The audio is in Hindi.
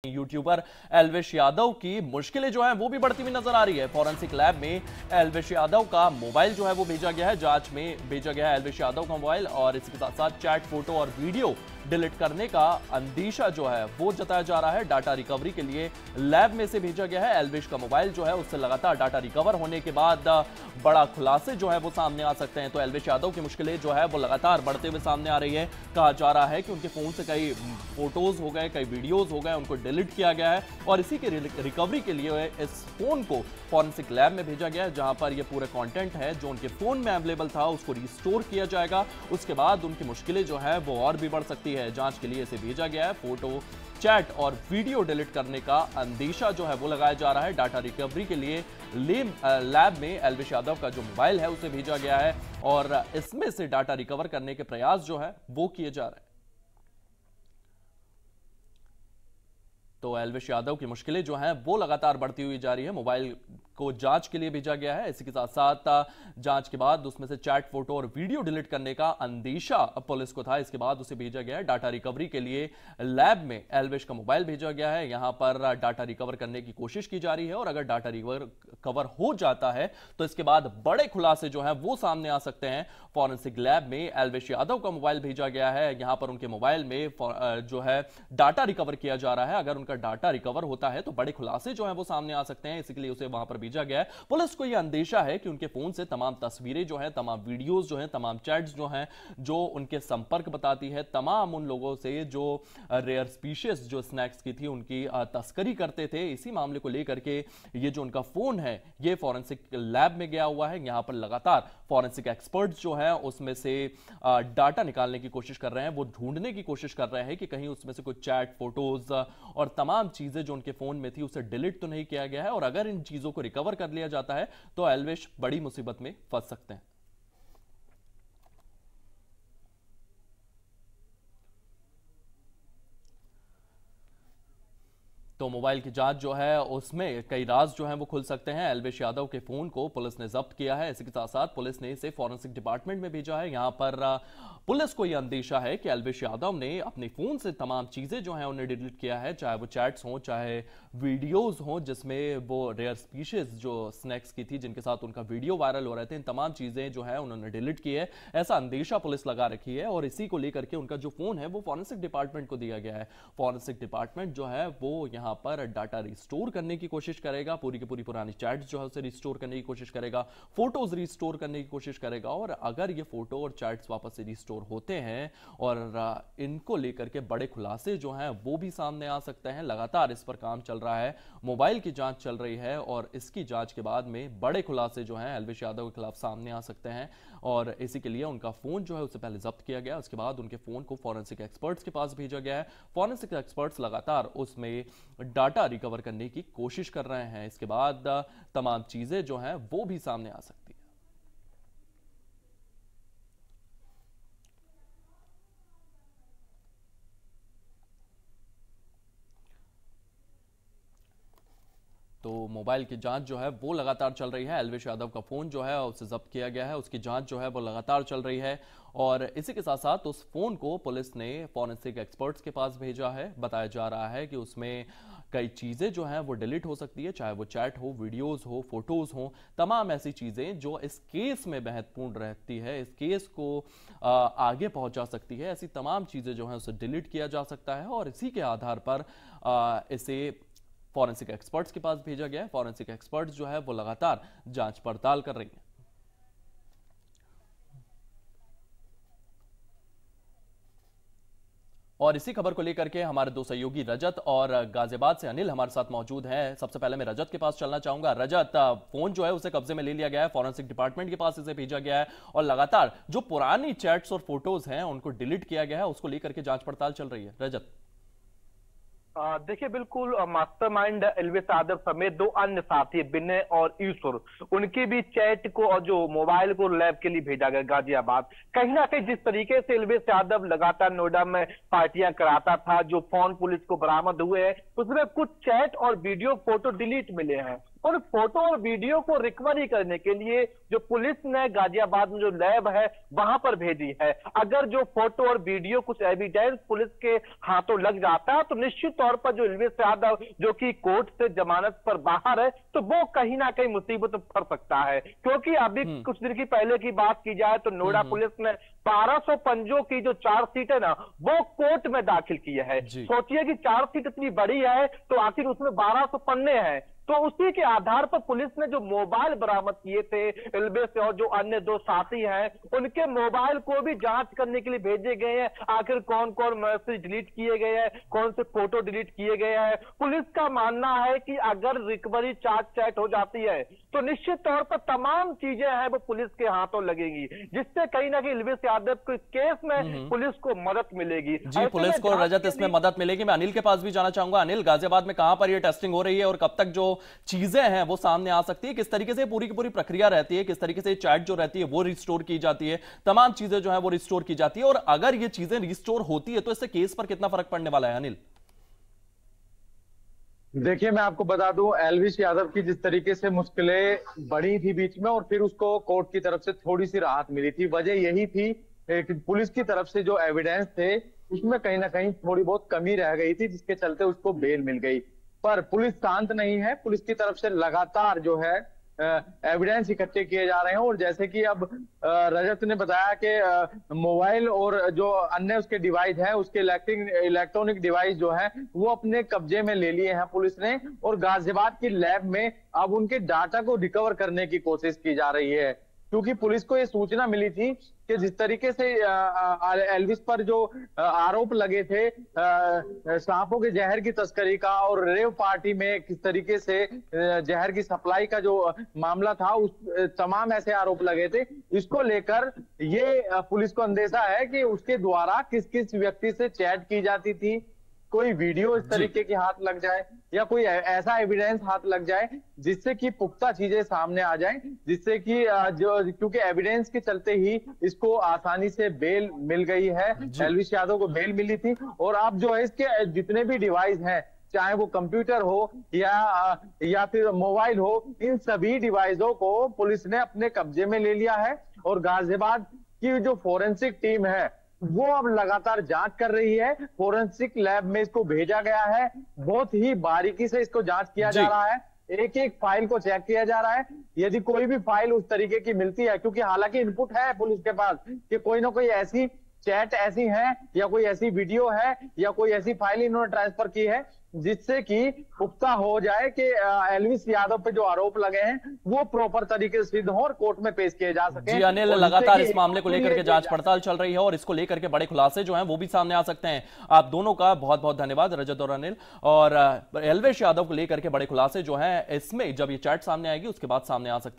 यूट्यूबर एल्विश यादव की मुश्किलें जो है वो भी बढ़ती हुई नजर आ रही है। फॉरेंसिक लैब में एल्विश यादव का मोबाइल जो है वो भेजा गया है, जांच में भेजा गया है एल्विश यादव का मोबाइल, और इसी के साथ साथ चैट, फोटो और वीडियो डिलीट करने का अंदेशा जो है वो जताया जा रहा है। डाटा रिकवरी के लिए लैब में से भेजा गया है। एल्विश का मोबाइल जो है उससे लगातार डाटा रिकवर होने के बाद बड़ा खुलासे जो है वो सामने आ सकते हैं। तो एल्विश यादव की मुश्किलें जो है वो लगातार बढ़ते हुए सामने आ रही है। कहा जा रहा है कि उनके फोन से कई फोटोज हो गए, कई वीडियोज हो गए, उनको डिलीट किया गया है और इसी की रिकवरी के लिए इस फोन को फॉरेंसिक लैब में भेजा गया है, जहां पर ये पूरे कंटेंट है जो उनके फोन में अवेलेबल था उसको रिस्टोर किया जाएगा। उसके बाद उनकी मुश्किलें जो है वो और भी बढ़ सकती है। जांच के लिए इसे भेजा गया है। फोटो, चैट और वीडियो डिलीट करने का अंदेशा जो है वो लगाया जा रहा है। डाटा रिकवरी के लिए लैब में एल्विश यादव का जो मोबाइल है उसे भेजा गया है और इसमें से डाटा रिकवर करने के प्रयास जो है वो किए जा रहे हैं। तो एल्विश यादव की मुश्किलें जो हैं वो लगातार बढ़ती हुई जा रही है। मोबाइल को जांच के लिए भेजा गया है। इसी के साथ साथ जांच के बाद उसमें से चैट, फोटो और वीडियो डिलीट करने का अंदेशा पुलिस को था। इसके बाद उसे भेजा गया है। डाटा रिकवरी के लिए लैब में एल्विश का मोबाइल भेजा गया है। यहां पर डाटा रिकवर करने की कोशिश की जा रही है और अगर डाटा रिकवर हो जाता है तो इसके बाद बड़े खुलासे जो है वो सामने आ सकते हैं। फॉरेंसिक लैब में एल्विश यादव का मोबाइल भेजा गया है। यहां पर उनके मोबाइल में जो है डाटा रिकवर किया जा रहा है। अगर उनका डाटा रिकवर होता है तो बड़े खुलासे जो है वो सामने आ सकते हैं। इसके लिए उसे वहां पर भेजा गया है। पुलिस को यह अंदेशा है कि उनके फोन से तमाम तस्वीरें जो है, तमाम वीडियोस जो है, तमाम चैट्स जो हैं, जो उनके संपर्क बताती है, तमाम उन लोगों से जो रेयर स्पीशीज जो स्नैक्स की थी उनकी तस्करी करते थे, इसी मामले को लेकर के ये जो उनका फोन है ये फॉरेंसिक लैब में गया हुआ है। यहां पर लगातार फॉरेंसिक एक्सपर्ट्स जो है उसमें से डाटा निकालने की कोशिश कर रहे हैं। वो ढूंढने की कोशिश कर रहे हैं कि कहीं उसमें से कुछ चैट, फोटोज और तमाम चीजें जो उनके फोन में थी उसे डिलीट तो नहीं किया गया है। और अगर इन चीजों को रिकवर कर लिया जाता है तो एल्विश बड़ी मुसीबत में फंस सकते हैं। तो मोबाइल की जांच जो है उसमें कई राज जो हैं वो खुल सकते हैं। एल्विश यादव के फोन को पुलिस ने जब्त किया है। इसी के साथ साथ पुलिस ने इसे फॉरेंसिक डिपार्टमेंट में भेजा है। यहां पर पुलिस को यह अंदेशा है कि एल्विश यादव ने अपने फोन से तमाम चीजें जो हैं उन्हें डिलीट किया है, चाहे वो चैट्स हों, चाहे वीडियोज हों जिसमें वो रेयर स्पीशीज जो स्नैक्स की थी जिनके साथ उनका वीडियो वायरल हो रहे थे, इन तमाम चीजें जो है उन्होंने डिलीट की है, ऐसा अंदेशा पुलिस लगा रखी है। और इसी को लेकर के उनका जो फोन है वो फॉरेंसिक डिपार्टमेंट को दिया गया है। फॉरेंसिक डिपार्टमेंट जो है वो यहां पर डाटा रिस्टोर करने की कोशिश करेगा, पूरी की पूरी पुरानी चैट्स जो है उसे रिस्टोर करने की कोशिश करेगा, फोटोज रिस्टोर करने की कोशिश करेगा। और अगर ये फोटो और चैट्स वापस से रिस्टोर होते हैं और इनको लेकर के बड़े खुलासे जो हैं वो भी सामने आ सकते हैं। लगातार इस पर काम चल रहा है, मोबाइल की जांच चल रही है और इसकी जांच के बाद में बड़े खुलासे जो हैं एल्विश यादव के खिलाफ सामने आ सकते हैं। और इसी के लिए उनका फोन जो है उससे पहले जब्त किया गया, उसके बाद उनके फोन को फॉरेंसिक एक्सपर्ट्स के पास भेजा गया है। फॉरेंसिक एक्सपर्ट्स लगातार उसमें डाटा रिकवर करने की कोशिश कर रहे हैं। इसके बाद तमाम चीजें जो हैं वो भी सामने आ सकती है। तो मोबाइल की जांच जो है वो लगातार चल रही है। एल्विश यादव का फोन जो है उसे जब्त किया गया है, उसकी जांच जो है वो लगातार चल रही है और इसी के साथ साथ उस फोन को पुलिस ने फॉरेंसिक एक्सपर्ट्स के पास भेजा है। बताया जा रहा है कि उसमें कई चीजें जो हैं वो डिलीट हो सकती है, चाहे वो चैट हो, वीडियोस हो, फोटोज हो, तमाम ऐसी चीजें जो इस केस में महत्वपूर्ण रहती है, इस केस को आगे पहुंचा सकती है, ऐसी तमाम चीजें जो हैं उसे डिलीट किया जा सकता है। और इसी के आधार पर इसे फॉरेंसिक एक्सपर्ट्स के पास भेजा गया है। फॉरेंसिक एक्सपर्ट्स जो है वो लगातार जांच पड़ताल कर रही हैं। और इसी खबर को लेकर के हमारे दो सहयोगी रजत और गाजियाबाद से अनिल हमारे साथ मौजूद हैं। सबसे पहले मैं रजत के पास चलना चाहूंगा। रजत, फोन जो है उसे कब्जे में ले लिया गया है, फॉरेंसिक डिपार्टमेंट के पास इसे भेजा गया है और लगातार जो पुरानी चैट्स और फोटोज हैं उनको डिलीट किया गया है, उसको लेकर के जांच पड़ताल चल रही है। रजत, देखिए, बिल्कुल मास्टरमाइंड एल्विश यादव समेत दो अन्य साथी विनय और ईश्वर, उनकी भी चैट को और जो मोबाइल को लैब के लिए भेजा गया गाजियाबाद। कहीं ना कहीं जिस तरीके से एल्विश यादव लगातार नोएडा में पार्टियां कराता था, जो फोन पुलिस को बरामद हुए हैं उसमें कुछ चैट और वीडियो फोटो डिलीट मिले हैं। उन फोटो और वीडियो को रिकवरी करने के लिए जो पुलिस ने गाजियाबाद में जो लैब है वहां पर भेजी है। अगर जो फोटो और वीडियो कुछ एविडेंस पुलिस के हाथों लग जाता है तो निश्चित तौर पर जो एलवीएस यादव जो कि कोर्ट से जमानत पर बाहर है तो वो कहीं ना कहीं मुसीबत में पड़ सकता है। क्योंकि अभी कुछ दिन की पहले की बात की जाए तो नोएडा पुलिस ने 1200 पंजों की जो चार्जशीट है ना वो कोर्ट में दाखिल की है। सोचिए कि चार्जशीट इतनी बड़ी है तो आखिर उसमें 1200 पन्ने हैं। तो उसी के आधार पर पुलिस ने जो मोबाइल बरामद किए थे एल्बेस और जो अन्य दो साथी हैं उनके मोबाइल को भी जांच करने के लिए भेजे गए हैं। आखिर कौन कौन मैसेज डिलीट किए गए हैं, कौन से फोटो डिलीट किए गए हैं। पुलिस का मानना है कि अगर रिकवरी चार्ज चैट हो जाती है तो निश्चित तौर पर तमाम चीजें हैं वो पुलिस के हाथों लगेगी, जिससे कहीं ना कहीं एल्बेस यादव के केस में पुलिस को मदद मिलेगी। जी, पुलिस को रजत इसमें मदद मिलेगी। मैं अनिल के पास भी जाना चाहूंगा। अनिल, गाजियाबाद में कहां पर यह टेस्टिंग हो रही है और कब तक जो चीजें हैं वो सामने आ सकती है, किस तरीके से पूरी की पूरी प्रक्रिया रहती है, किस तरीके से चैट जो रहती है वो रिस्टोर की जाती है, तमाम चीजें जो है वो रिस्टोर की जाती है, और अगर ये चीजें रिस्टोर होती है तो इससे केस पर कितना फर्क पड़ने वाला है अनिल? देखिए, मैं आपको बता दूं, एल्विस यादव की जिस तरीके से मुश्किलें बढ़ी थी बीच में और फिर उसको कोर्ट की तरफ से थोड़ी सी राहत मिली थी, वजह यही थी कि पुलिस की तरफ से जो एविडेंस थे उसमें कहीं ना कहीं थोड़ी बहुत कमी रह गई थी, जिसके चलते उसको बेल मिल गई। पर पुलिस शांत नहीं है, पुलिस की तरफ से लगातार जो है एविडेंस इकट्ठे किए जा रहे हैं। और जैसे कि अब रजत ने बताया कि मोबाइल और जो अन्य उसके डिवाइस है, उसके इलेक्ट्रॉनिक डिवाइस जो है वो अपने कब्जे में ले लिए हैं पुलिस ने, और गाजियाबाद की लैब में अब उनके डाटा को रिकवर करने की कोशिश की जा रही है। क्योंकि पुलिस को ये सूचना मिली थी कि जिस तरीके से एल्विस पर जो आरोप लगे थे सांपों के जहर की तस्करी का और रेव पार्टी में किस तरीके से जहर की सप्लाई का जो मामला था, उस तमाम ऐसे आरोप लगे थे, इसको लेकर ये पुलिस को अंदेशा है कि उसके द्वारा किस किस व्यक्ति से चैट की जाती थी, कोई वीडियो इस तरीके की हाथ लग जाए या कोई ऐसा एविडेंस हाथ लग जाए जिससे कि पुख्ता चीजें सामने आ जाएं, जिससे कि जो क्योंकि एविडेंस के चलते ही इसको आसानी से बेल मिल गई है, एल्विस यादव को बेल मिली थी। और अब जो है इसके जितने भी डिवाइस हैं, चाहे वो कंप्यूटर हो या फिर मोबाइल हो, इन सभी डिवाइसों को पुलिस ने अपने कब्जे में ले लिया है। और गाजियाबाद की जो फोरेंसिक टीम है वो अब लगातार जांच कर रही है। फोरेंसिक लैब में इसको भेजा गया है, बहुत ही बारीकी से इसको जांच किया जा रहा है, एक एक फाइल को चेक किया जा रहा है। यदि कोई भी फाइल उस तरीके की मिलती है, क्योंकि हालांकि इनपुट है पुलिस के पास कि कोई ना कोई ऐसी चैट ऐसी है या कोई ऐसी वीडियो है या कोई ऐसी फाइल इन्होंने ट्रांसफर की है जिससे कि पुख्ता हो जाए कि एल्विस यादव पे जो आरोप लगे हैं वो प्रॉपर तरीके से सिद्ध हो और कोर्ट में पेश किए जा सके। जी अनिल, लगातार इस मामले को लेकर के जांच पड़ताल चल रही है और इसको लेकर के बड़े खुलासे जो हैं वो भी सामने आ सकते हैं। आप दोनों का बहुत बहुत धन्यवाद, रजत और अनिल। और एल्विस यादव को लेकर के बड़े खुलासे जो हैं इसमें जब ये चैट सामने आएगी उसके बाद सामने आ सकते हैं।